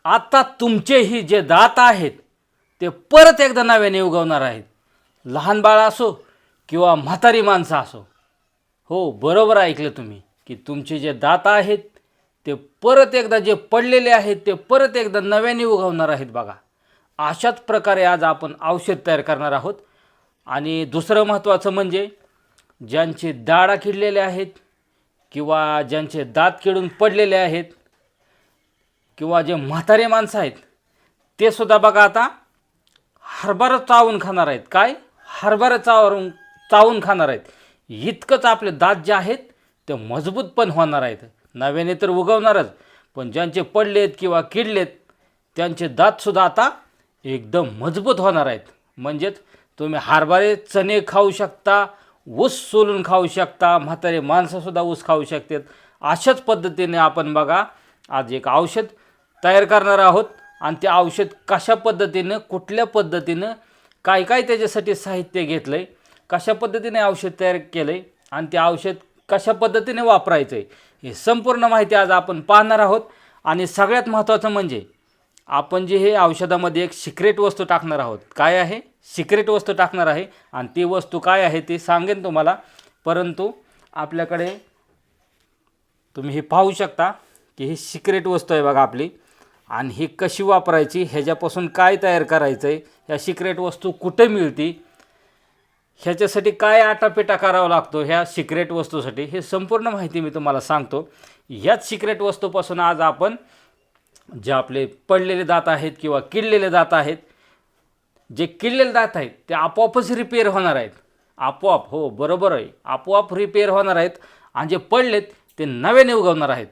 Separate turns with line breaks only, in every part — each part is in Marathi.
आता तुमचेही जे दात आहेत ते परत एकदा नव्याने उगवणार आहेत. लहान बाळ असो किंवा म्हातारी माणसं असो. हो, बरोबर ऐकलं तुम्ही की तुमचे जे दात आहेत ते परत एकदा जे पडलेले आहेत ते परत एकदा नव्याने उगवणार आहेत बघा. अशाच प्रकारे आज आपण औषध तयार करणार आहोत. आणि दुसरं महत्त्वाचं म्हणजे ज्यांचे दाढा किडलेले आहेत किंवा ज्यांचे दात किडून पडलेले आहेत किंवा जे म्हातारे माणसं आहेत ते सुद्धा बघा आता हरभरा चावून खाणार आहेत. काय? हरभरा चावून खाणार आहेत. इतकंच आपले दात जे आहेत ते मजबूत पण होणार आहेत. नव्याने तर उगवणारच, पण ज्यांचे पडलेत किंवा किडलेत त्यांचे दातसुद्धा आता एकदम मजबूत होणार आहेत. म्हणजेच तुम्ही हरभरे चणे खाऊ शकता, ऊस सोलून खाऊ शकता, म्हातारे माणसंसुद्धा ऊस खाऊ शकतात. अशाच पद्धतीने आपण बघा आज एक औषध तयार करणार आहोत. आणि ते औषध कशा पद्धतीनं, कुठल्या पद्धतीनं, काय काय त्याच्यासाठी साहित्य घेतलं आहे, कशा पद्धतीने औषध तयार केलं आहे आणि ते औषध कशा पद्धतीने वापरायचं आहे, हे संपूर्ण माहिती आज आपण पाहणार आहोत. आणि सगळ्यात महत्त्वाचं म्हणजे आपण जे हे औषधामध्ये एक सिक्रेट वस्तू टाकणार आहोत. काय आहे? सिक्रेट वस्तू टाकणार आहे. आणि ती वस्तू काय आहे ती सांगेन तुम्हाला. परंतु आपल्याकडे तुम्ही हे पाहू शकता की ही सिक्रेट वस्तू आहे बघा आपली. आणि ही कशी वापरायची, ह्याच्यापासून काय तयार करायचं आहे, ह्या सिक्रेट वस्तू कुठे मिळती, ह्याच्यासाठी काय आटापिटा करावा लागतो ह्या सिक्रेट वस्तूसाठी, हे संपूर्ण माहिती मी तुम्हाला सांगतो. ह्याच सिक्रेट वस्तूपासून आज आपण जे आपले पडलेले दात आहेत किंवा किडलेले दात आहेत, जे किडलेले दात आहेत ते आपोआपच रिपेअर होणार आहेत. आपोआप, हो बरोबर आहे, आपोआप रिपेअर होणार आहेत. आणि जे पडलेत ते नव्याने उगवणार आहेत.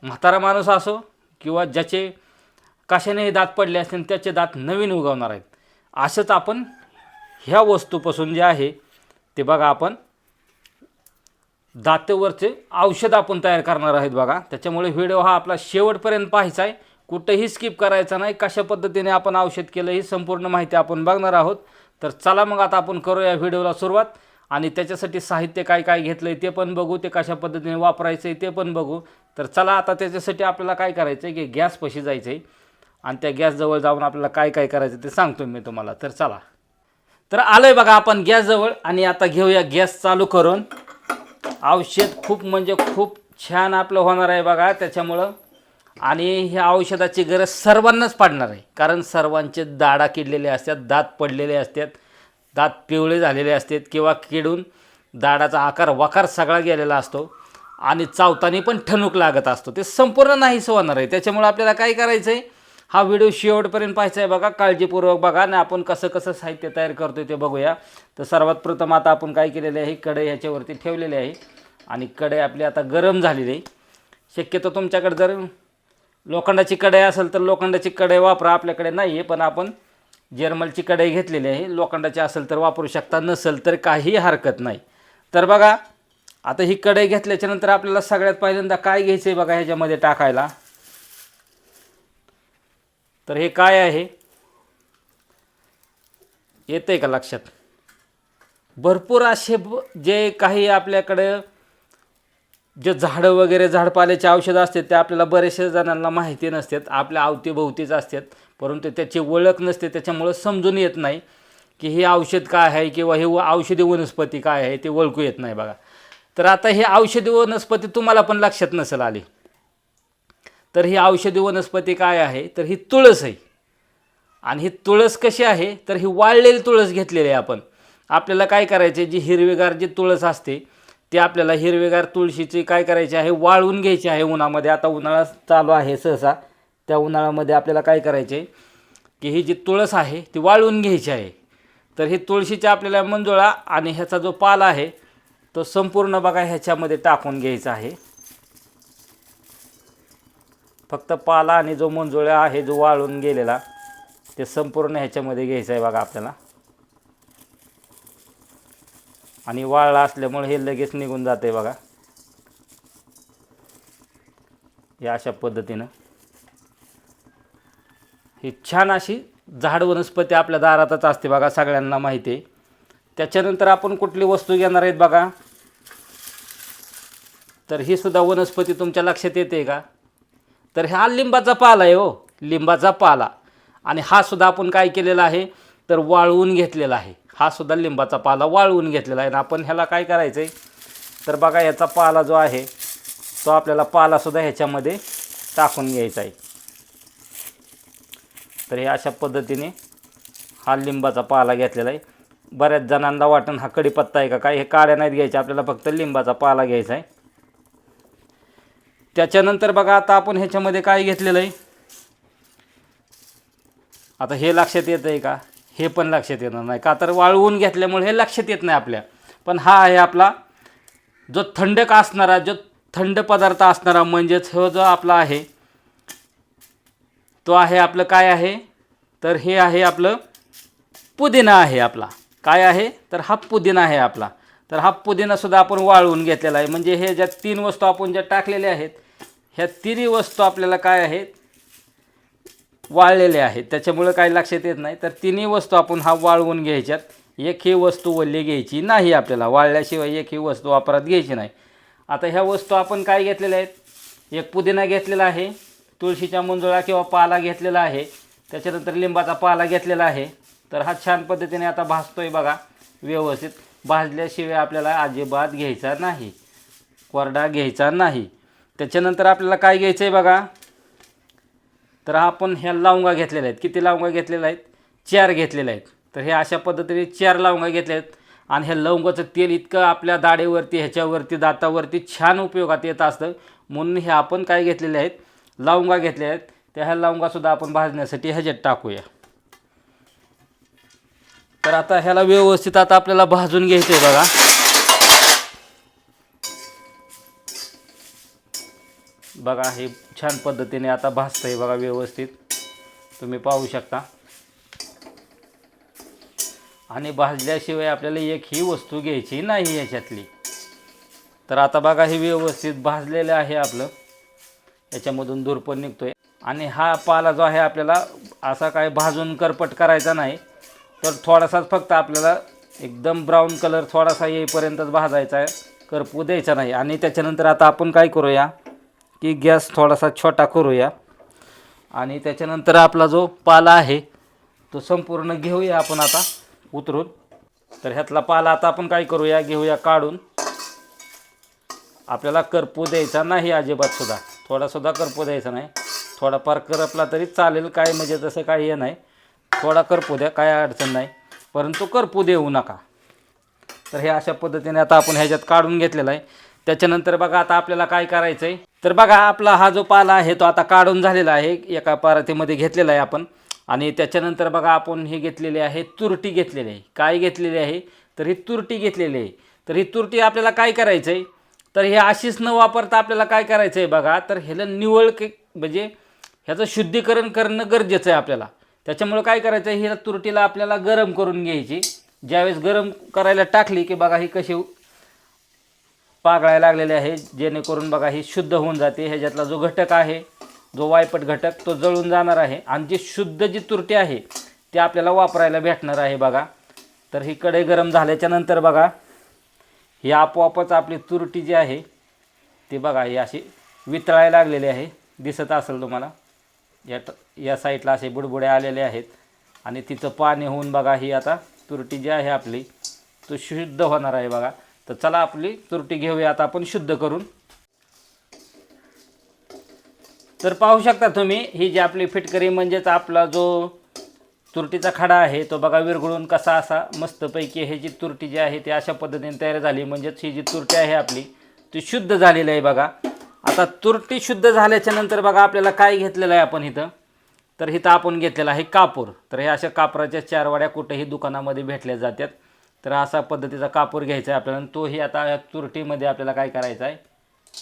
म्हातारा माणूस असो किंवा ज्याचे कशाने दात पडले असतील त्याचे दात नवीन उगवणार आहेत. असंच आपण ह्या वस्तूपासून जे आहे ते बघा आपण दातेवरचे औषध आपण तयार करणार आहेत बघा. त्याच्यामुळे व्हिडिओ हा आपला शेवटपर्यंत पाहायचा आहे, कुठेही स्किप करायचा नाही. कशा पद्धतीने आपण औषध केलं ही संपूर्ण माहिती आपण बघणार आहोत. तर चला मग आता आपण करूया व्हिडिओला सुरुवात. आणि त्याच्यासाठी साहित्य काय काय घेतलं आहे ते पण बघू, ते कशा पद्धतीने वापरायचं आहे ते पण बघू. तर चला आता त्याच्यासाठी आपल्याला काय करायचं आहे की गॅसपाशी जायचं आहे आणि त्या गॅसजवळ जाऊन आपल्याला काय काय करायचं ते सांगतो मी तुम्हाला. तर चला. तर आलो आहे बघा आपण गॅसजवळ आणि आता घेऊया गॅस चालू करून. औषध खूप म्हणजे खूप छान आपलं होणार आहे बघा त्याच्यामुळं. आणि ह्या औषधाची गरज सर्वांनाच पडणार आहे, कारण सर्वांचे दाढा किडलेले असतात, दात पडलेले असतात, दात पिवळे झालेले असतात किंवा किडून दाढाचा आकार वकार सगळा गेलेला असतो आणि चावताना पण ठणूक लागत असतो. ते संपूर्ण नाहीसं होणार आहे. त्याच्यामुळे आपल्याला काय करायचं आहे, हा व्हिडिओ शेवटपर्यंत पाहायचा आहे बघा, काळजीपूर्वक बघा. आणि आपण कसं कसं साहित्य तयार करतो ते बघूया. तर सर्वात प्रथम आता आपण काय केलेलं आहे, कढई ह्याच्यावरती ठेवलेली आहे आणि कढई आपली आता गरम झालेली आहे. शक्यतो तुमच्याकडे जर लोखंडाची कढई असेल तर लोखंडाची कढई वापरा, आपल्याकडे नाही आहे, पण आपण जर्मलची कढई घेतलेली आहे. लोखंडाची असेल तर वापरू शकता, नसेल तर काही हरकत नाही. तर बघा आता ही कढई घेतल्याच्यानंतर आपल्याला सगळ्यात पहिल्यांदा काय घ्यायचं आहे बघा ह्याच्यामध्ये टाकायला. तर हे काय आहे येतंय का लक्षात? भरपूर असे जे काही आपल्याकडं जे झाडं वगैरे झाडपाल्याचे औषधं असतात ते आपल्याला बरेचशा जणांना माहिती नसतात, आपल्या अवतीभोवतीच असतात, परंतु त्याची ओळख नसते. त्याच्यामुळं समजून येत नाही की हे औषध काय आहे किंवा हे औषधी वनस्पती काय आहे ते ओळखू येत नाही बघा. तर आता हे औषधी वनस्पती तुम्हाला पण लक्षात नसेल आली. तर ही औषधी वनस्पती काय आहे, तर ही तुळस आहे. आणि ही तुळस कशी आहे, तर ही वाळलेली तुळस घेतलेली आहे आपण. आपल्याला काय करायचे, जी हिरवीगार जी तुळस असते ते आपल्याला हिरवीगार तुळशीची काय करायची आहे, वाळवून घ्यायची आहे उन्हामध्ये. आता उन्हाळा चालू आहे सहसा, त्या उन्हाळ्यामध्ये आपल्याला काय करायचे की ही जी तुळस आहे ती वाळवून घ्यायची आहे. तर ही तुळशीच्या आपल्याला मंजुळा आणि ह्याचा जो पाला आहे तो संपूर्ण बघा ह्याच्यामध्ये टाकून घ्यायचा आहे. फक्त पाला आणि जो मंजुळा आहे जो वाळून गेलेला ते संपूर्ण ह्याच्यामध्ये घ्यायचं आहे बघा आपल्याला. आणि वाळला असल्यामुळे हे लगेच निघून जाते बघा या अशा पद्धतीनं. ही छान अशी झाड वनस्पती आपल्या दारातच असते बघा, सगळ्यांना माहिती आहे. त्याच्यानंतर आपण कुठली वस्तू घेणार आहेत बघा, तर ही सुद्धा वनस्पती तुमच्या लक्षात येते का, तर हा लिंबाचा पाला आहे. हो, लिंबाचा पाला. आणि हा सुद्धा आपण काय केलेला आहे तर वाळवून घेतलेला आहे. हा सुद्धा लिंबाचा पाला वाळवून घेतलेला आहे. आणि आपण ह्याला काय करायचं आहे तर बघा याचा पाला जो आहे तो आपल्याला पालासुद्धा ह्याच्यामध्ये टाकून घ्यायचा आहे. तर हे अशा पद्धतीने हा लिंबाचा पाला घेतलेला आहे. बऱ्याच जणांना वाटण हा कढीपत्ता आहे का काय, हे काड्या नाहीत घ्यायच्या, आपल्याला फक्त लिंबाचा पाला घ्यायचा आहे. त्याच्यानंतर बघा आता आपण ह्याच्यामध्ये काय घेतलेलं आहे, आता हे लक्षात येतं आहे का, हे पण लक्षात येणार नाही का, तर वाळवून घेतल्यामुळे हे लक्षात येत नाही आपल्या. पण हा आहे आपला जो थंडक असणारा, जो थंड पदार्थ असणारा, म्हणजेच हा जो आपला आहे तो आहे आपलं काय आहे तर हे आहे आपलं पुदिना आहे आपला. काय आहे तर हा पुदिना आहे आपला. तर हा पुदिनासुद्धा आपण वाळवून घेतलेला आहे. म्हणजे हे ज्या 3 वस्तू आपण ज्या टाकलेल्या आहेत ह्या तिन्ही वस्तू आपल्याला काय आहेत वाळलेल्या आहेत. त्याच्यामुळे काय लक्षात येत नाही. तर तिन्ही वस्तू आपण हा वाळवून घ्यायच्यात. एक ही वस्तू वल्ली घ्यायची नाही आपल्याला, वाळल्याशिवाय एक ही वस्तू वापरात घ्यायची नाही. आता ह्या वस्तू आपण काय घेतलेल्या आहेत, एक पुदिना घेतलेला आहे, तुळशीच्या मंजुळा किंवा पाला घेतलेला आहे, त्याच्यानंतर लिंबाचा पाला घेतलेला आहे. तर हा छान पद्धतीने आता भाजतोय बघा व्यवस्थित. भाजल्याशिवाय आपल्याला अजिबात घ्यायचा नाही, कोरडा घ्यायचा नाही. त्याच्यानंतर आपल्याला काय घ्यायचं आहे बघा, तर आपण ह्या लवंगा घेतलेल्या आहेत. किती लवंगा घेतलेल्या आहेत, 4 घेतलेल्या आहेत. तर हे अशा पद्धतीने 4 लवंगा घेतल्या आहेत. आणि ह्या लवंगाचं तेल इतकं आपल्या दाढेवरती ह्याच्यावरती दातावरती छान उपयोगात येत असतं, म्हणून हे आपण काय घेतलेले आहेत लवंगा घेतले आहेत. त्या ह्या लवंगासुद्धा आपण भाजण्यासाठी ह्याच्यात टाकूया. तर आता ह्याला व्यवस्थित आता आपल्याला भाजून घ्यायचं आहे बघा. बघा हे छान पद्धतीने आता भाजतंय बघा व्यवस्थित, तुम्ही पाहू शकता. आणि भाजल्याशिवाय आपल्याला एक ही वस्तू घ्यायची नाही याच्यातली. तर आता बघा हे व्यवस्थित भाजलेलं आहे आपलं, याच्यामधून धूर पण निघतोय. आणि हा पाला जो आहे आपल्याला असा काय भाजून करपट करायचा नाही, तर थोडासाच फक्त आपल्याला एकदम ब्राऊन कलर थोडासा येईपर्यंतच भाजायचा आहे, करपू द्यायचा नाही. आणि त्याच्यानंतर आता आपण काय करूया की गॅस थोडासा छोटा करूया. आणि त्याच्यानंतर आपला जो पाला आहे तो संपूर्ण घेऊया आपण आता उतरून. तर ह्यातला पाला आता आपण काय करूया, घेऊया काढून. आपल्याला करपू द्यायचा नाही अजिबातसुद्धा, थोडासुद्धा करपू द्यायचा नाही. थोडाफार करपला तरी चालेल, काय म्हणजे तसं काही हे नाही, थोडा करपू द्या, काय अडचण नाही, परंतु करपू देऊ नका. तर हे अशा पद्धतीने आता आपण ह्याच्यात काढून घेतलेला आहे. त्याच्यानंतर बघा आता आपल्याला काय करायचं आहे, तर बघा आपला हा जो पाला आहे तो आता काढून झालेला आहे, एका परातीमध्ये घेतलेला आहे आपण. आणि त्याच्यानंतर बघा आपण हे घेतलेले आहे तुरटी घेतलेली आहे. काय घेतलेली आहे तर ही तुरटी घेतलेली आहे. तर ही तुरटी आपल्याला काय करायचं आहे तर हे अशीच न वापरता आपल्याला काय करायचं आहे बघा, तर ह्याला निवळ म्हणजे ह्याचं शुद्धीकरण करणं गरजेचं आहे आपल्याला. त्याच्यामुळे काय करायचं आहे, ह्या तुरटीला आपल्याला गरम करून घ्यायची. ज्यावेळेस गरम करायला टाकली की बघा ही कशी पागळायला लागलेली आहे, जेणेकरून बघा ही शुद्ध होऊन जाते. ह्याच्यातला जो घटक आहे, जो वायपट घटक, तो जळून जाणार आहे आणि जी शुद्ध जी तुरटी आहे ती आपल्याला वापरायला भेटणार आहे बघा. तर ही कढई गरम झाल्याच्या नंतर बघा ही आपोआपच आपली तुरटी जी आहे ती बघा ही अशी वितळायला लागलेली आहे, दिसत असेल तुम्हाला. या साईडला असे बुडबुडे आलेले आहेत आणि तिचं पाणी होऊन बघा ही आता तुरटी जी आहे आपली तो शुद्ध होणार आहे बघा. तर चला आपली तुरटी घेऊया आता आपण शुद्ध करून. तर पाहू शकता तुम्ही ही जी आपली फिटकरी म्हणजेच आपला जो तुरटीचा खडा आहे तो बघा विरघळून कसा असा मस्तपैकी हे जी तुरटी जी आहे ती अशा पद्धतीने तयार झाली. म्हणजेच ही जी तुरटी आहे आपली ती शुद्ध झालेली आहे बघा. आता तुरटी शुद्ध झाल्याच्या नंतर बघा आपल्याला काय घेतलेलं आहे आपण इथं, तर इथं आपण घेतलेला आहे कापूर. तर हे अशा कापराच्या 4 वड्या कुठेही दुकानामध्ये भेटल्या जातात. तर असा पद्धतीचा कापूर घ्यायचा आहे आपल्याला. तोही आता या तुरटीमध्ये आपल्याला काय करायचा आहे,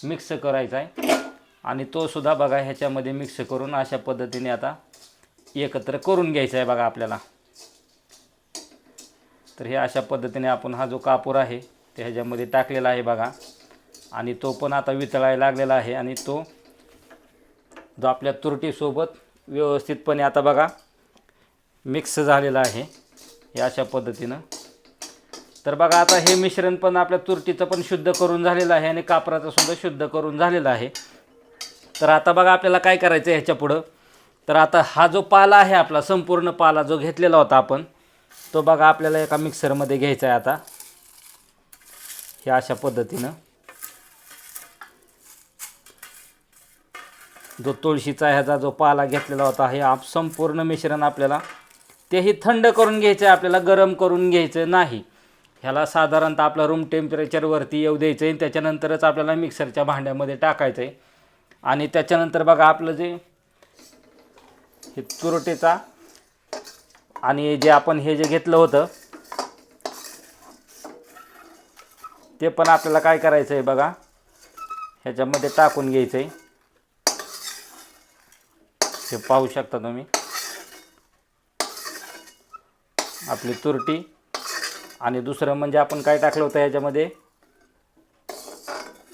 मिक्स करायचा आहे. आणि तो सुद्धा बघा ह्याच्यामध्ये मिक्स करून अशा पद्धतीने आता एकत्र करून घ्यायचा आहे बघा आपल्याला. तर हे अशा पद्धतीने आपण हा जो कापूर आहे ते ह्याच्यामध्ये टाकलेला आहे बघा. आणि तो पण आता वितळायला लागलेला आहे आणि तो जो आपल्या तुरटीसोबत व्यवस्थितपणे आता बघा मिक्स झालेला आहे हे अशा पद्धतीनं. तर बघा आता हे मिश्रण पण आपल्या तुरटीचं पण शुद्ध करून झालेलं आहे आणि कापराचं सुद्धा शुद्ध करून झालेलं आहे. तर आता बघा आपल्याला काय करायचं आहे ह्याच्या पुढं, तर आता हा जो पाला आहे आपला, संपूर्ण पाला जो घेतलेला होता आपण, तो बघा आपल्याला एका मिक्सरमध्ये घ्यायचा आहे आता, हे अशा पद्धतीनं. जो तुळशीचा ह्याचा जो पाला घेतलेला होता, हे संपूर्ण मिश्रण आपल्याला तेही थंड करून घ्यायचं आहे, आपल्याला गरम करून घ्यायचं नाही. ह्याला साधारणतः आपला रूम टेम्परेचरवरती येऊ द्यायचं आहे. त्याच्यानंतरच आपल्याला मिक्सरच्या भांड्यामध्ये टाकायचं आहे. आणि त्याच्यानंतर बघा आपलं जे हे तुरटीचा आणि जे आपण हे जे घेतलं होतं ते पण आपल्याला काय करायचं आहे बघा, ह्याच्यामध्ये टाकून घ्यायचं आहे. हे पाहू शकता तुम्ही, आपली तुरटी. आणि दुसरं म्हणजे आपण काय टाकलं होतं ह्याच्यामध्ये,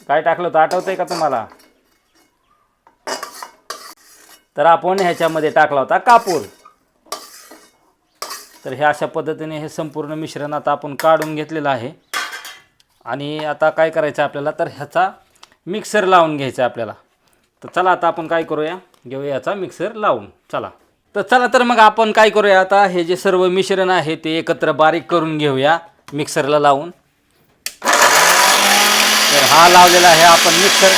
काय टाकलं होतं आठवतं आहे का तुम्हाला? तर आपण ह्याच्यामध्ये टाकला होता कापूर. तर हे अशा पद्धतीने हे संपूर्ण मिश्रण आता आपण काढून घेतलेलं आहे. आणि आता काय करायचं आपल्याला, तर ह्याचा मिक्सर लावून घ्यायचा आपल्याला. तर चला आता आपण काय करूया, घेऊया याचा मिक्सर लावून. चला तर मग आपण काय करूया, आता हे जे सर्व मिश्रण आहे ते एकत्र बारीक करून घेऊया मिक्सरला लावून. तर हा लावलेला आहे आपण मिक्सर.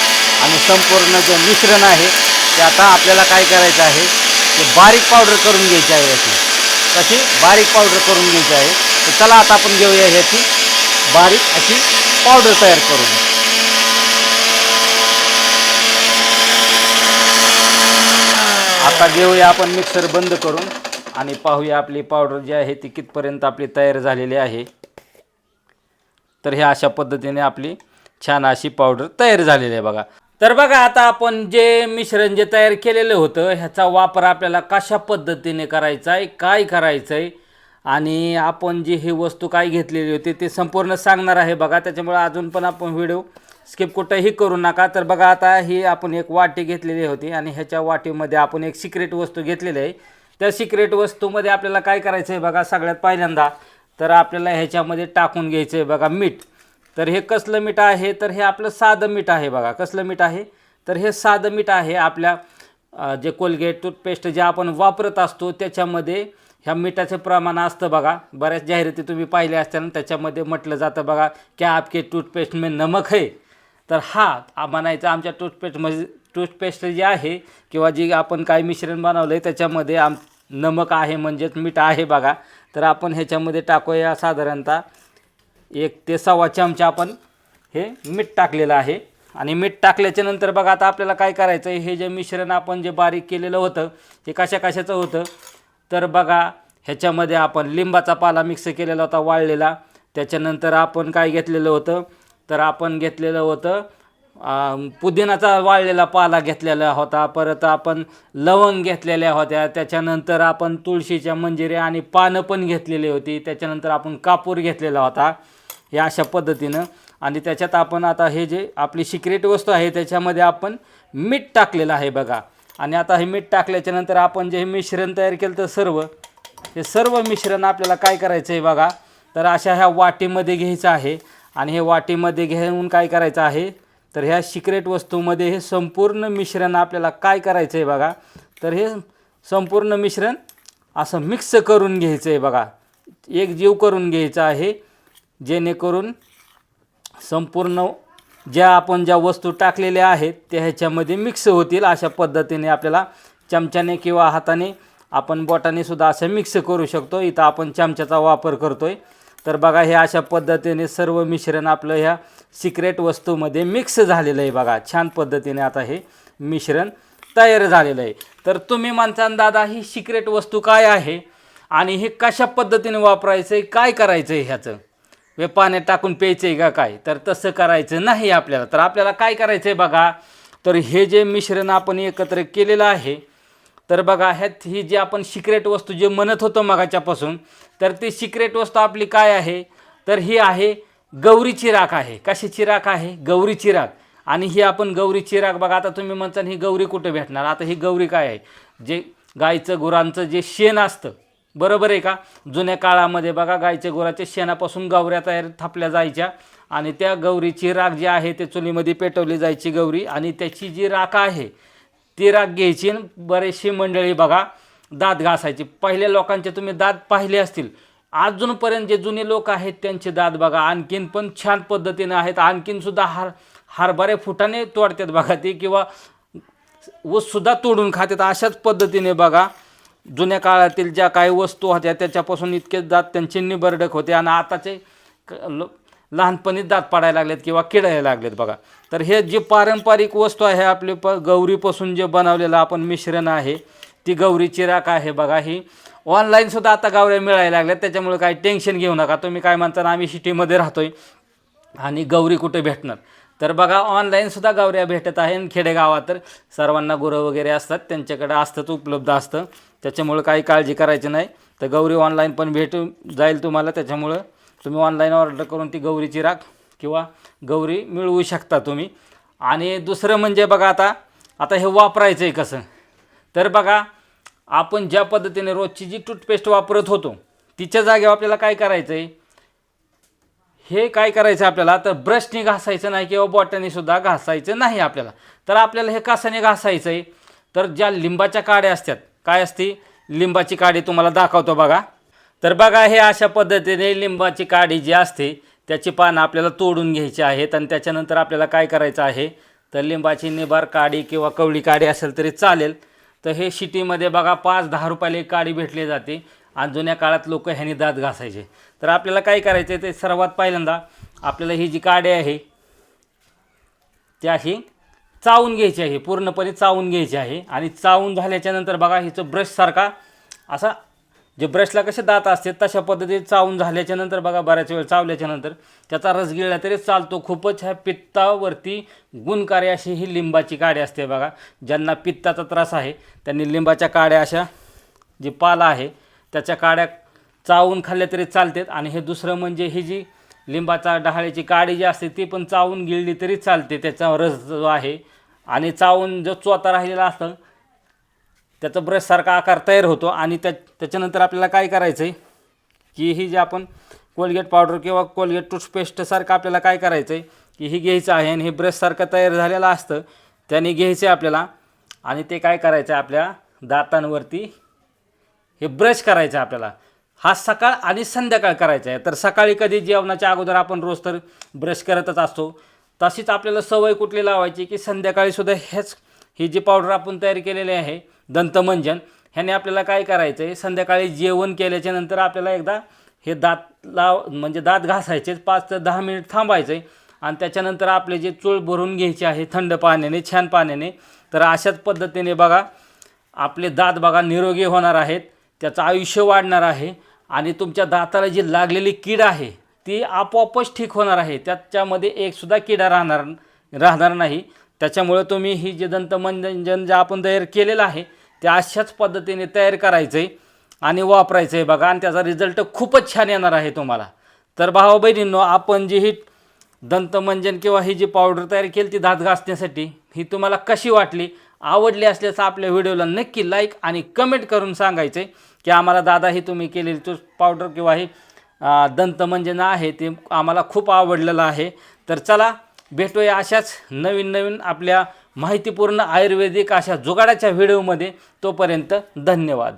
आणि संपूर्ण जे मिश्रण आहे ते आता आपल्याला काय करायचं आहे, ते बारीक पावडर करून घ्यायची आहे. कशी बारीक पावडर करून घ्यायची आहे. तर चला आता आपण घेऊया ह्याची बारीक अशी पावडर तयार करून. आता घेऊया आपण मिक्सर बंद करून आणि पाहूया आपली पावडर जी आहे ती कितपर्यंत आपली तयार झालेली आहे. तर ह्या अशा पद्धतीने आपली छान अशी पावडर तयार झालेली आहे बघा. तर बघा आता आपण जे मिश्रण जे तयार केलेलं होतं ह्याचा वापर आपल्याला कशा पद्धतीने करायचा आहे, काय करायचं आहे आणि आपण जी ही वस्तू काय घेतलेली होती ते संपूर्ण सांगणार आहे बघा. त्याच्यामुळे अजून पण आपण व्हिडिओ स्किप कुठंही करू नका. तर बघा आता ही आपण एक वाटी घेतलेली होती आणि ह्याच्या वाटीमध्ये आपण एक सिक्रेट वस्तू घेतलेली आहे. त्या सिक्रेट वस्तूमध्ये आपल्याला काय करायचं आहे बघा, सगळ्यात पहिल्यांदा तर आपल्याला ह्याच्यामध्ये टाकून घ्यायचं आहे बघा मीठ. तर हे कसलं मीठ आहे, तर हे आपलं साधं मीठ आहे बघा. कसलं मीठ आहे, तर हे साधं मीठ आहे. आपल्या जे कोलगेट टूथपेस्ट जे आपण वापरत असतो त्याच्यामध्ये ह्या मिठाचं प्रमाण असतं बघा. बऱ्याच जाहिराती तुम्ही पाहिल्या असतील, त्याच्यामध्ये म्हटलं जातं बघा क्या आपके टूथपेस्ट में नमक है. तर हा म्हणायचं आमच्या टूथपेस्ट जी आहे किंवा जी आपण काय मिश्रण बनवलं आहे त्याच्यामध्ये नमक आहे, म्हणजेच मीठ आहे बघा. तर आपण ह्याच्यामध्ये टाकूया साधारणतः 1 ते 1.25 चमचा आपण हे मीठ टाकलेलं आहे. आणि मीठ टाकल्याच्या नंतर बघा आता आपल्याला काय करायचं आहे, हे जे मिश्रण आपण जे बारीक केलेलं होतं हे कशाचं होतं, तर बघा ह्याच्यामध्ये आपण लिंबाचा पाला मिक्स केलेला होता वाळलेला. त्याच्यानंतर आपण काय घेतलेलं होतं, तर आपण घेतलेलं होतं पुदिनाचा वाळलेला पाला घेतलेला होता. परत आपण लवंग घेतलेल्या होत्या. त्याच्यानंतर आपण तुळशीच्या मंजिरे आणि पानं पण घेतलेली होती. त्याच्यानंतर आपण कापूर घेतलेला होता या अशा पद्धतीनं. आणि त्याच्यात आपण आता हे जे आपली सिक्रेट वस्तू आहे त्याच्यामध्ये आपण मीठ टाकलेलं आहे बघा. आणि आता हे मीठ टाकल्याच्यानंतर आपण जे हे मिश्रण तयार केलं तर हे सर्व मिश्रण आपल्याला काय करायचं आहे बघा, तर अशा ह्या वाटीमध्ये घ्यायचं आहे. आणि हे वाटीमध्ये घेऊन काय करायचं आहे, तर ह्या सिक्रेट वस्तूमध्ये हे संपूर्ण मिश्रण आपल्याला काय करायचं आहे बघा, तर हे संपूर्ण मिश्रण असं मिक्स करून घ्यायचं आहे बघा. एकजीव करून घ्यायचं आहे, जेणेकरून संपूर्ण आपण ज्या वस्तू टाकलेल्या आहेत त्या ह्याच्यामध्ये मिक्स होतील. अशा पद्धतीने आपल्याला चमच्याने किंवा हाताने आपण बोटाने सुद्धा असं मिक्स करू शकतो. इथं आपण चमच्याचा वापर करतोय. तर बघा हे अशा पद्धतीने सर्व मिश्रण आपलं ह्या सिक्रेट वस्तूमध्ये मिक्स झालेलं आहे बघा. छान पद्धतीने आता हे मिश्रण तयार झालेलं आहे. तर तुम्ही म्हणता दादा ही सिक्रेट वस्तू काय आहे आणि हे कशा पद्धतीने वापरायचं आहे, काय करायचं आहे, ह्याचं पाण्यात टाकून प्यायचं आहे का काय, तर तसं करायचं नाही आपल्याला. तर आपल्याला काय करायचं आहे बघा, तर हे जे मिश्रण आपण एकत्र केलेलं आहे, तर बघा ह्यात ही जी आपण सिक्रेट वस्तू जे म्हणत होतो मगाच्यापासून, तर ती सिक्रेट वस्तू आपली काय आहे, तर ही आहे गौरीची राख आहे. कशाची राख आहे, गौरीची राख. आणि ही आपण गौरीची राख बघा, आता तुम्ही म्हणता ही गौरी कुठे भेटणार, आता ही गौरी काय आहे, जे गाईचं गुरांचं जे शेण असतं, बरोबर आहे का. जुन्या काळामध्ये बघा गाईच्या गुराच्या शेणापासून गौऱ्या थापल्या जायच्या आणि त्या गौरीची राख जी आहे ते चुलीमध्ये पेटवली जायची गौरी. आणि त्याची जी राख आहे ती राख घ्यायची आणि बरेचशी मंडळी बघा दात घासायची. पहिल्या लोकांचे तुम्ही दात पाहिले असतील, अजूनपर्यंत जे जुने लोक आहेत त्यांचे दात बघा आणखीन पण छान पद्धतीने आहेत. आणखीनसुद्धा हरभरे फुटाने तोडतात बघा ते, किंवा ऊससुद्धा तोडून खातात. अशाच पद्धतीने बघा जुन्या काळातील ज्या काही वस्तू होत्या त्याच्यापासून इतके दात त्यांचे निबरडक होते, आणि आताचे लहानपणी दात पाडायला लागलेत किंवा किडायला लागलेत बघा. तर हे जे पारंपरिक वस्तू आहे आपले गौरीपासून जे बनवलेलं आपण मिश्रण आहे, ती गौरीची राख आहे बघा. ही ऑनलाईनसुद्धा आता गावऱ्या मिळायला लागल्यात, त्याच्यामुळे काही टेन्शन घेऊ नका. तुम्ही काय म्हणता ना, आम्ही सिटीमध्ये राहतोय आणि गौरी कुठे भेटणार, तर बघा ऑनलाईनसुद्धा गौऱ्या भेटत आहे. आणि खेडेगावात तर सर्वांना गुरं वगैरे असतात, त्यांच्याकडे असतंच, उपलब्ध असतं, त्याच्यामुळं काही काळजी करायची नाही. तर गौरी ऑनलाईन पण भेटून जाईल तुम्हाला, त्याच्यामुळं तुम्ही ऑनलाईन ऑर्डर करून ती गौरीची राख किंवा गौरी मिळवू शकता तुम्ही. आणि दुसरं म्हणजे बघा आता हे वापरायचं आहे कसं, तर बघा आपण ज्या पद्धतीने रोजची जी टूथपेस्ट वापरत होतो तिच्या जागेवर आपल्याला काय करायचं आहे, हे काय करायचं आपल्याला, तर ब्रशने घासायचं नाही किंवा बॉटलने सुद्धा घासायचं नाही आपल्याला. तर आपल्याला हे कशाने घासायचं आहे, तर ज्या लिंबाच्या काड्या असतात, काय असते लिंबाची काडी तुम्हाला दाखवतो बघा. तर बघा हे अशा पद्धतीने लिंबाची काडी जी असते त्याची पानं आपल्याला तोडून घ्यायची आहेत. आणि त्याच्यानंतर आपल्याला काय करायचं आहे, तर लिंबाची निबार काडी किंवा कवळी काडी असेल तरी चालेल. तर हे सिटीमध्ये बघा 5-10 रुपयाला एक काडी भेटली जाते, आणि जुन्या काळात लोक ह्याने दात घासायचे. तर आपल्याला काय करायचं आहे, ते सर्वात पहिल्यांदा आपल्याला ही जी काडी आहे ती अशी चावून घ्यायची आहे, पूर्णपणे चावून घ्यायची आहे. आणि चावून झाल्याच्यानंतर बघा हिचं ब्रशसारखा असा, जे ब्रशला कसे दात असते तशा पद्धतीने चावून झाल्याच्यानंतर बघा बऱ्याच वेळ चावल्याच्यानंतर त्याचा रस गिळला तरी चालतो. खूपच ह्या पित्तावरती गुणकारी अशी ही लिंबाची काडी असते बघा. ज्यांना पित्ताचा त्रास आहे त्यांनी लिंबाच्या काड्या, अशा जी पाला आहे त्याच्या काड्या चावून खाल्ल्या तरी चालतात. आणि हे दुसरं म्हणजे ही जी लिंबाचा डहाळ्याची काडी जी असते ती पण चावून गिळली तरी चालते, त्याचा रस जो आहे. आणि चावून जो चोथा राहिलेला असतं त्याचा ब्रशसारखा आकार तयार होतो. आणि त्याच्यानंतर आपल्याला काय करायचं आहे की ही जी आपण कोलगेट पावडर किंवा कोलगेट टूथपेस्टसारखं आपल्याला काय करायचं आहे की ही घ्यायचं आहे, आणि हे ब्रशसारखं तयार झालेलं असतं त्याने घ्यायचं आहे आपल्याला. आणि ते काय करायचं आहे, आपल्या दातांवरती हे ब्रश करायचं आहे आपल्याला. हा सकाळ आणि संध्याकाळ करायचा आहे. तर सकाळी कधी जेवणाच्या अगोदर आपण रोज तर ब्रश करतच असतो, तशीच आपल्याला सवय कुठली लावायची की संध्याकाळीसुद्धा ही जी पावडर आपण तयार केलेली आहे दंतमंजन, ह्याने आपल्याला काय करायचं आहे, संध्याकाळी जेवण केल्याच्या नंतर आपल्याला एकदा हे म्हणजे दात घासायचे 5 ते 10 मिनिट थांबायचं आहे. आणि त्याच्यानंतर आपले जे चूळ भरून घ्यायचे आहे थंड पाण्याने, छान पाण्याने. तर अशाच पद्धतीने बघा आपले दात बघा निरोगी होणार आहेत, त्याचं आयुष्य वाढणार आहे. आणि तुमच्या दाताला जी लागलेली कीड आहे ती आपोआपच ठीक होणार आहे, त्याच्यामध्ये एकसुद्धा किडा राहणार नाही. त्याच्यामुळे तुम्ही ही जे दंतमंजन जे आपण तयार केलेलं आहे ते अशाच पद्धतीने तयार करायचं आहे आणि वापरायचं आहे बघा. आणि त्याचा रिझल्ट खूपच छान येणार आहे तुम्हाला. तर भावा बहिणींनो, आपण जी ही दंतमंजन किंवा ही जी पावडर तयार केली ती दात घासण्यासाठी, ही तुम्हाला कशी वाटली, आवडली असल्यास आपल्या व्हिडिओला नक्की लाईक आणि कमेंट करून सांगायचं आहे की आम्हाला दादा ही तुम्ही केलेली तो पावडर किंवा ही दंतमंजन आहे ते आम्हाला खूप आवडलेलं आहे. तर चला भेटूया अशाच नवीन आपल्या माहितीपूर्ण आयुर्वेदिक अशा जुगाडाच्या व्हिडिओमध्ये. तोपर्यंत धन्यवाद.